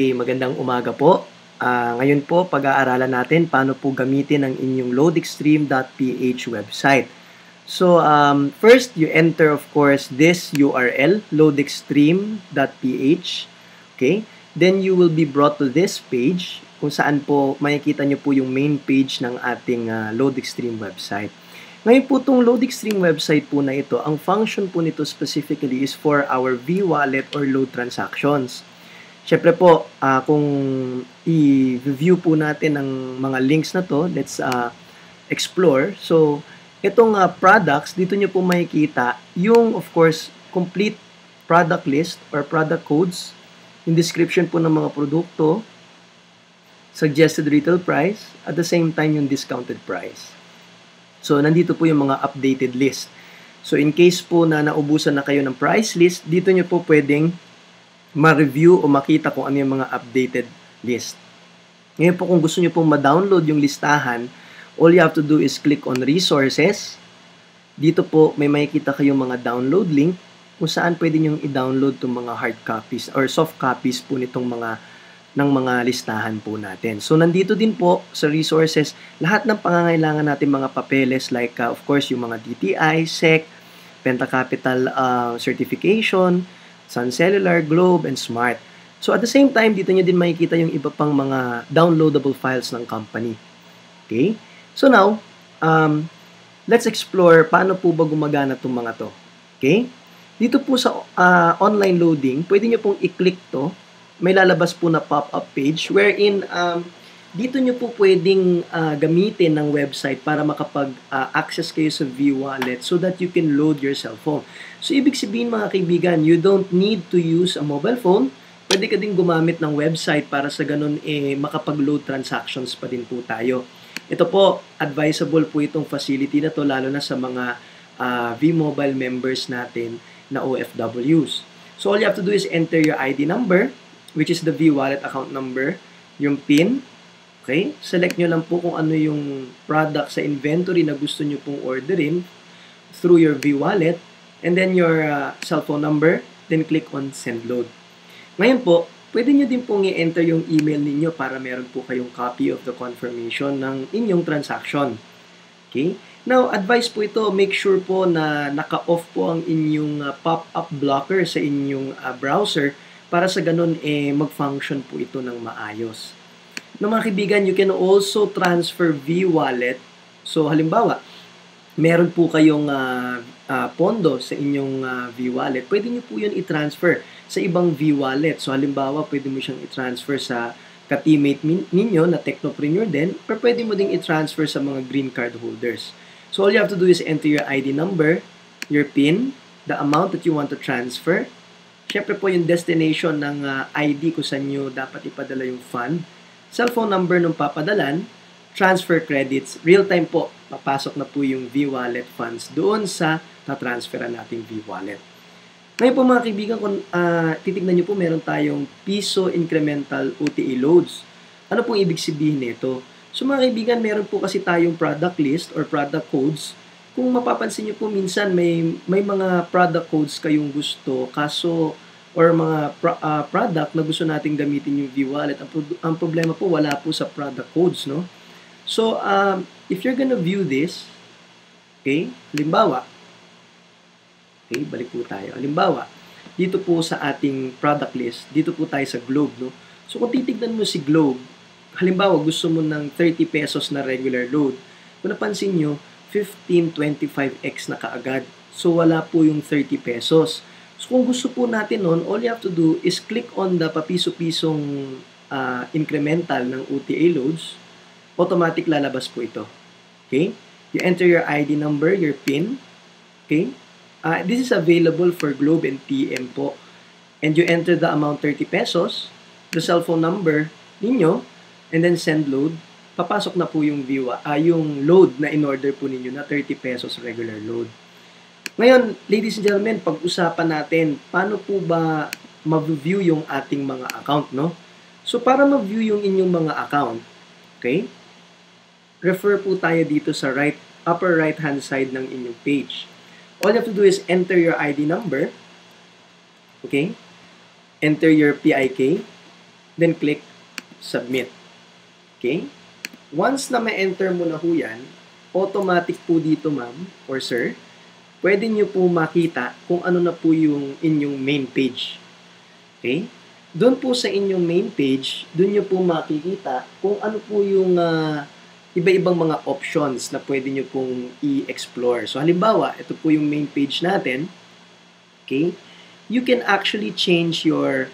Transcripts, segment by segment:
Okay, magandang umaga po. Ngayon po pag-aaralan natin paano po gamitin ang inyong loadextreme.ph website. So, first you enter of course this URL, loadextreme.ph. Okay? Then you will be brought to this page kung saan po makikita nyo po yung main page ng ating Loadextreme website. Ngayon po itong Loadextreme website po na ito, ang function po nito specifically is for our V-Wallet or load transactions. Siyempre po, kung i-view po natin ang mga links na to, let's explore. So, itong products, dito nyo po makikita yung, of course, complete product list or product codes, yung description po ng mga produkto, suggested retail price, at the same time yung discounted price. So, nandito po yung mga updated list. So, in case po na naubusan na kayo ng price list, dito nyo po pwedeng ma-review o makita kung ano yung mga updated list. Ngayon po kung gusto nyo pong ma-download yung listahan, all you have to do is click on resources. Dito po may makikita kayong mga download link kung saan pwede nyo i-download itong mga hard copies or soft copies po nitong mga listahan po natin. So nandito din po sa resources lahat ng pangangailangan natin mga papeles like of course yung mga DTI, SEC, Pentacapital certification, Sun Cellular, Globe, and Smart. So at the same time, dito nyo din makikita yung iba pang mga downloadable files ng company. Okay? So now, let's explore paano po ba gumagana itong mga to. Okay? Dito po sa online loading, pwede nyo pong i-click to. May lalabas po na pop-up page wherein dito nyo po pwedeng gamitin ng website para makapag-access kayo sa V-Wallet so that you can load your cellphone. So, ibig sabihin mga kaibigan, you don't need to use a mobile phone. Pwede ka din gumamit ng website para sa ganun makapag-load transactions pa din po tayo. Ito po, advisable po itong facility na to lalo na sa mga V-Mobile members natin na OFWs. So, all you have to do is enter your ID number, which is the V-Wallet account number, yung PIN. Okay? Select nyo lang po kung ano yung product sa inventory na gusto nyo pong orderin through your V-Wallet, and then your cell phone number, then click on Send Load. Ngayon po, pwede nyo din pong i-enter yung email ninyo para meron po kayong copy of the confirmation ng inyong transaction. Okay? Now, advice po ito, make sure po na naka-off po ang inyong pop-up blocker sa inyong browser para sa ganun mag-function po ito ng maayos. No, mga kaibigan, you can also transfer V-Wallet. So, halimbawa, meron po kayong pondo sa inyong V-Wallet. Pwede nyo po yun i-transfer sa ibang V-Wallet. So, halimbawa, pwede mo siyang i-transfer sa ka-teammate ninyo na technopreneur din, or pwede mo ding i-transfer sa mga green card holders. So, all you have to do is enter your ID number, your PIN, the amount that you want to transfer. Siyempre po yung destination ng ID kung saan nyo dapat ipadala yung fund, cellphone number ng papadalan, transfer credits, real-time po, papasok na po yung V-Wallet funds doon sa tatransferan nating V-Wallet. Ngayon po mga kaibigan, kung titignan nyo po, meron tayong piso incremental OTA loads. Ano pong ibig sabihin nito? So mga kaibigan, meron po kasi tayong product list or product codes. Kung mapapansin nyo po, minsan may mga product codes kayong gusto, kaso or mga product na gusto nating gamitin yung V-Wallet. Ang problema po, wala po sa product codes, no? So, if you're gonna view this, okay, halimbawa, okay, balik po tayo. Halimbawa, dito po sa ating product list, dito po tayo sa Globe, no? So, kung titignan mo si Globe, halimbawa, gusto mo ng 30 pesos na regular load, kung napansin nyo, 1525x na kaagad. So, wala po yung 30 pesos. So, kung gusto po natin nun, all you have to do is click on the papiso-pisong incremental ng OTA loads. Automatic lalabas po ito. Okay? You enter your ID number, your PIN. Okay? This is available for Globe and TM po. And you enter the amount 30 pesos, the cellphone number ninyo, and then send load. Papasok na po yung yung load na in-order po ninyo na 30 pesos regular load. Ngayon, ladies and gentlemen, pag-usapan natin, paano po ba ma-view yung ating mga account, no? So, para ma-view yung inyong mga account, okay, refer po tayo dito sa upper right-hand side ng inyong page. All you have to do is enter your ID number, okay, enter your PIK, then click submit. Okay? Once na ma-enter mo na ho yan, automatic po dito ma'am or sir, pwede nyo po makita kung ano na po yung inyong main page. Okay? Doon po sa inyong main page, doon nyo po makikita kung ano po yung iba-ibang mga options na pwede nyo pong i-explore. So, halimbawa, ito po yung main page natin. Okay? You can actually change your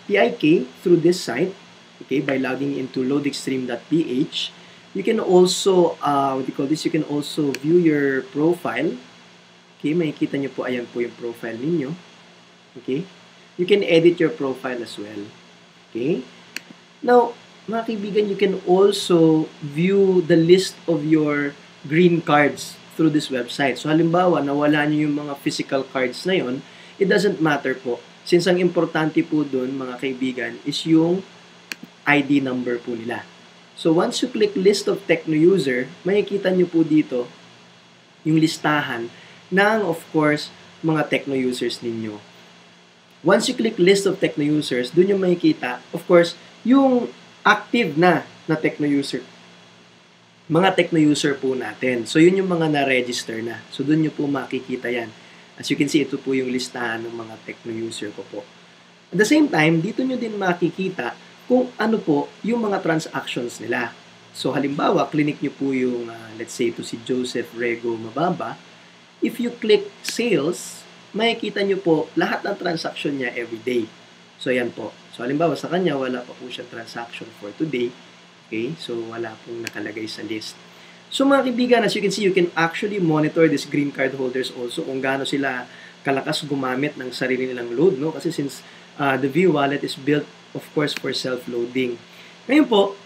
PIK through this site, okay, by logging into loadextreme.ph. You can also, you can also view your profile. Okay, makikita nyo po, ayan po yung profile ninyo. Okay? You can edit your profile as well. Okay? Now, mga kaibigan, you can also view the list of your green cards through this website. So, halimbawa, nawala nyo yung mga physical cards na yon, it doesn't matter po. Since ang importante po dun, mga kaibigan, is yung ID number po nila. So, once you click list of Tecno user, makikita nyo po dito yung listahan ng, of course, mga Tecno users ninyo. Once you click list of Tecno users, dun yung makikita, of course, yung active na Tecno user. Mga Tecno user po natin. So, yun yung mga na-register na. So, dun nyo po makikita yan. As you can see, ito po yung listahan ng mga Tecno user ko po. At the same time, dito nyo din makikita kung ano po yung mga transactions nila. So, halimbawa, clinic nyo po yung, let's say, ito si Joseph Rego Mababa. If you click sales, makikita nyo po lahat ng transaction niya everyday. So, yan po. So, halimbawa, sa kanya, wala pa po siyang transaction for today. Okay? So, wala pong nakalagay sa list. So, mga kaibigan, as you can see, you can actually monitor these green card holders also kung gaano sila kalakas gumamit ng sarili nilang load, no? Kasi since the View Wallet is built, of course, for self-loading. Ngayon po,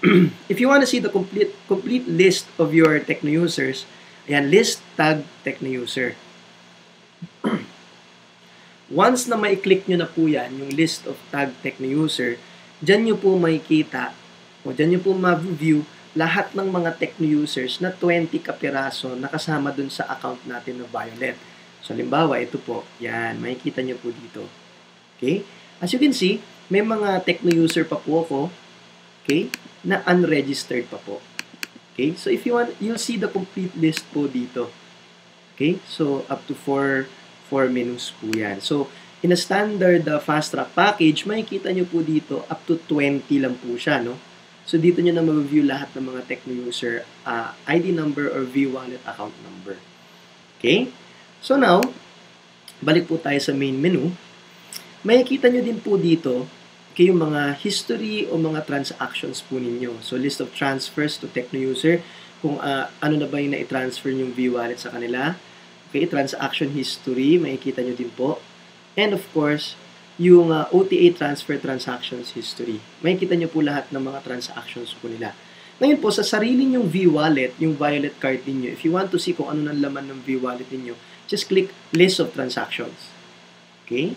if you want to see the complete list of your Tecno users, ayan, list tag Tecno user. Once na mai-click nyo na po yan, yung list of tag Tecno user, dyan nyo po makikita, o dyan nyo po ma-view lahat ng mga Tecno users na 20 kapiraso na kasama dun sa account natin na Violet. So, halimbawa, ito po, yan, makikita nyo po dito. Okay? As you can see, may mga Tecno user pa po ako, okay, na unregistered pa po. Okay? So, if you want, you'll see the complete list po dito. Okay? So, up to 4 menus po yan. So, in a standard fast track package, makikita nyo po dito, up to 20 lang po siya, no? So, dito nyo na ma-view lahat ng mga Tecno user ID number or V-Wallet account number. Okay? So, now, balik po tayo sa main menu. Makikita nyo din po dito, okay, yung mga history o mga transactions po ninyo. So, list of transfers to Tecno user, kung ano na ba yung na-transfer yung V-Wallet sa kanila. Okay, transaction history, makikita nyo din po. And of course, yung OTA transfer transactions history. Makikita nyo po lahat ng mga transactions po nila. Ngayon po, sa sarili nyong V-Wallet, yung Violet card ninyo, if you want to see kung ano ng laman ng V-Wallet ninyo, just click list of transactions. Okay?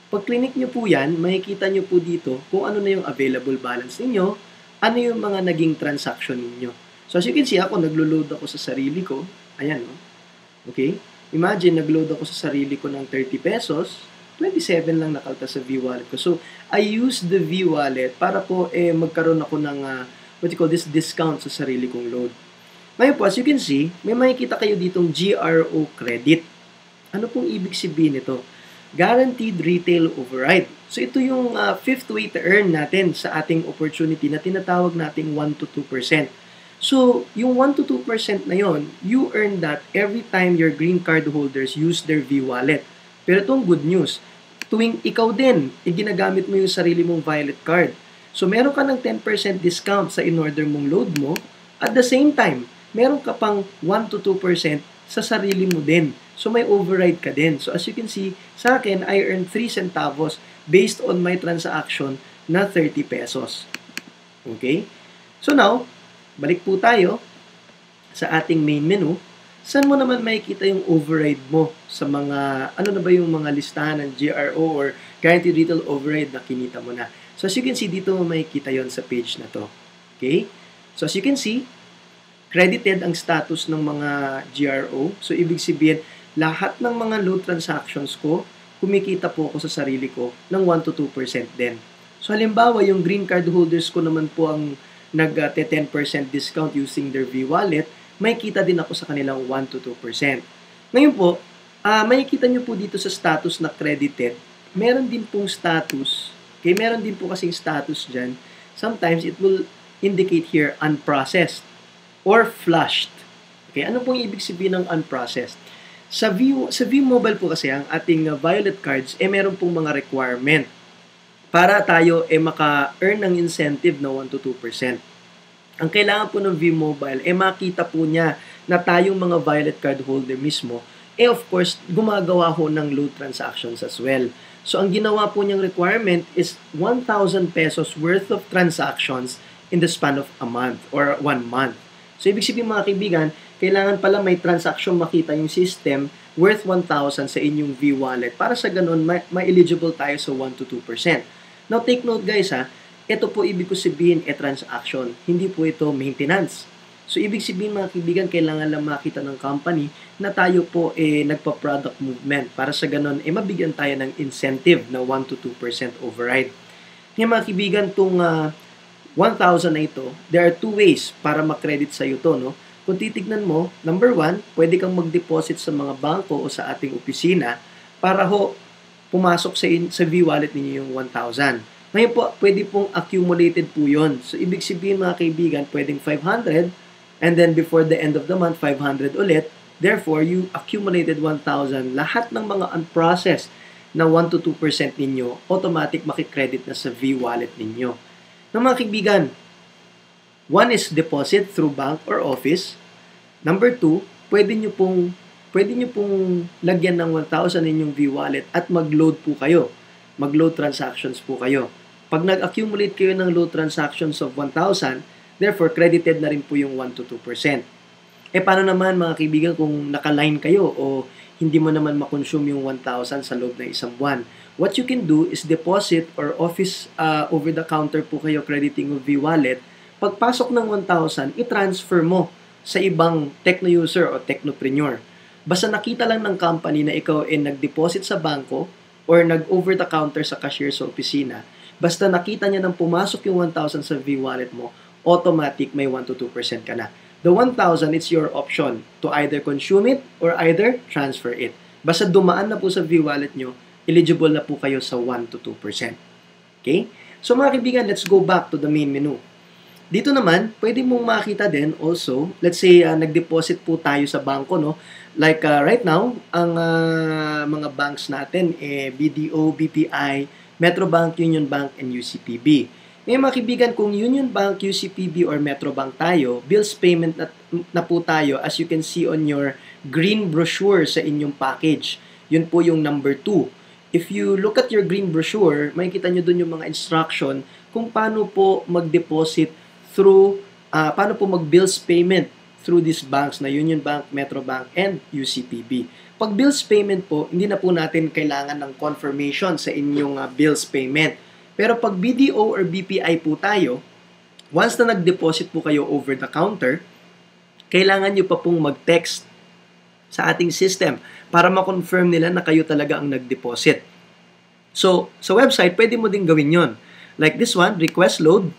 Pag clinic nyo po yan, makikita nyo po dito kung ano na yung available balance ninyo, ano yung mga naging transaction ninyo. So as you can see, ako naglo-load ako sa sarili ko. Ayan, no? Okay? Imagine, nag-load ako sa sarili ko ng 30 pesos, 27 lang nakalta sa V-Wallet ko. So, I use the V-Wallet para po magkaroon ako ng, discount sa sarili kong load. Ngayon po, as you can see, may makikita kayo ditong GRO credit. Ano pong ibig sabihin nito? Guaranteed Retail Override. So, ito yung fifth way to earn natin sa ating opportunity na tinatawag nating 1 to 2%. So, yung 1 to 2% na yon, you earn that every time your green card holders use their V-Wallet. Pero itong good news, tuwing ikaw din, ginagamit mo yung sarili mong Violet card. So, meron ka ng 10% discount sa in-order mong load mo. At the same time, meron ka pang 1 to 2% sa sarili mo din. So, may override ka din. So, as you can see, sa akin, I earned 3 centavos based on my transaction na 30 pesos. Okay? So, now, balik po tayo sa ating main menu. Saan mo naman makikita yung override mo sa mga, ano na ba yung mga listahan ng GRO or Guaranteed Retail Override na kinita mo na. So, as you can see, dito mo makikita yon sa page na to. Okay? So, as you can see, credited ang status ng mga GRO. So, ibig sabihin, lahat ng mga load transactions ko, kumikita po ako sa sarili ko ng 1 to 2% din. So, So halimbawa, yung green card holders ko naman po ang nag-10% discount using their V-Wallet, may kita din ako sa kanilang 1 to 2%. Ngayon po, makikita nyo po dito sa status na credited, meron din pong status, okay, meron din po kasing status dyan. Sometimes it will indicate here unprocessed or flushed. Okay, ano pong ibig sabihin ng unprocessed? Sa V-Mobile po kasi ang ating Violet cards, meron pong mga requirement para tayo maka-earn ng incentive na 1 to 2%. Ang kailangan po ng V-Mobile, makita po niya na tayong mga Violet card holder mismo, of course, gumagawa ho ng load transactions as well. So, ang ginawa po niyang requirement is 1,000 pesos worth of transactions in the span of a month or 1 month. So, ibig sabihin mga kaibigan, kailangan pala may transaction makita yung system worth 1,000 sa inyong V-Wallet para sa ganun, ma-eligible tayo sa 1 to 2%. Now, take note guys ito po ibig ko sabihin transaction, hindi po ito maintenance. So, ibig sabihin mga kaibigan, kailangan lang makita ng company na tayo po nagpa-product movement para sa ganun, mabigyan tayo ng incentive na 1 to 2% override. Ngayon mga kaibigan, itong 1,000 na ito, there are two ways para makredit sa iyo to, no? Kung titignan mo, number 1, pwede kang mag-deposit sa mga bangko o sa ating opisina para ho pumasok sa V-Wallet ninyo yung 1,000. Ngayon po, pwede pong accumulated po yun. So, ibig sabihin mga kaibigan, pwedeng 500 and then before the end of the month, 500 ulit. Therefore, you accumulated 1,000. Lahat ng mga unprocessed na 1 to 2% ninyo, automatic makikredit na sa V-Wallet ninyo. Ng mga kaibigan, 1 is deposit through bank or office. Number 2, pwede nyo pong lagyan ng 1,000 inyong V-Wallet at mag-load po kayo. Mag-load transactions po kayo. Pag nag-accumulate kayo ng load transactions of 1,000, therefore, credited na rin po yung 1 to 2%. Paano naman mga kaibigan kung naka-line kayo o hindi mo naman makonsume yung 1,000 sa loob ng isang buwan? What you can do is deposit or office over-the-counter po kayo crediting of V-Wallet. Pagpasok ng 1,000, i-transfer mo sa ibang techno user o technopreneur. Basta nakita lang ng company na ikaw nag-deposit sa banko or nag-over-the-counter sa cashier sa opisina, basta nakita niya nang pumasok yung 1,000 sa V-Wallet mo, automatic may 1 to 2% ka na. The 1,000, it's your option to either consume it or either transfer it. Basta dumaan na po sa V-Wallet nyo, eligible na po kayo sa 1 to 2%. Okay? So mga kaibigan, let's go back to the main menu. Dito naman, pwede mong makita din also, let's say nag-deposit po tayo sa bangko, no? Like right now, ang mga banks natin, BDO, BPI, Metrobank, Union Bank, and UCPB. Ngayon mga kaibigan, kung Union Bank, UCPB, or Metrobank tayo, bills payment na po tayo as you can see on your green brochure sa inyong package. Yun po yung number 2. If you look at your green brochure, makikita nyo dun yung mga instruction kung paano po mag-deposit through, paano po mag-bills payment through these banks na Union Bank, Metrobank, and UCPB. Pag bills payment po, hindi na po natin kailangan ng confirmation sa inyong bills payment. Pero pag BDO or BPI po tayo, once na nag-deposit po kayo over the counter, kailangan nyo pa pong mag-text sa ating system para ma-confirm nila na kayo talaga ang nag-deposit. So, sa website, pwede mo din gawin yon. Like this one, request load.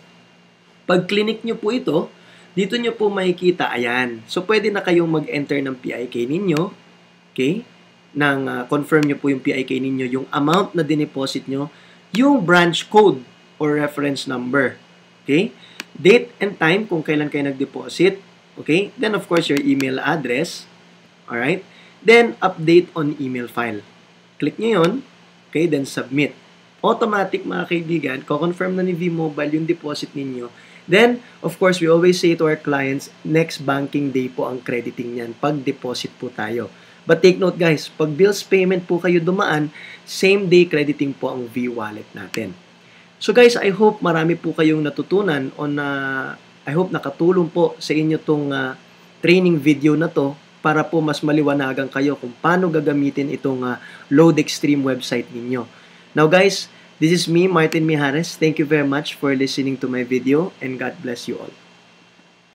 Pag clinic nyo po ito, dito nyo po makikita, ayan. So, pwede na kayong mag-enter ng PIK ninyo. Okay? Confirm nyo po yung PIK ninyo, yung amount na dineposit nyo, yung branch code or reference number. Okay? Date and time kung kailan kayo nag-deposit. Okay? Then, of course, your email address. Alright? Then, update on email file. Click nyo yun. Okay? Then, submit. Automatic, mga kaibigan, ko-confirm na ni V-Mobile yung deposit ninyo. Then, of course, we always say to our clients, next banking day po ang crediting niyan pag deposit po tayo. But take note guys, pag bills payment po kayo dumaan, same day crediting po ang V-Wallet natin. So guys, I hope marami po kayong natutunan on, I hope nakatulong po sa inyo tong training video na to para po mas maliwanagan kayo kung paano gagamitin itong LoadExtreme website ninyo. Now guys, this is me, Martin Mijares. Thank you very much for listening to my video and God bless you all.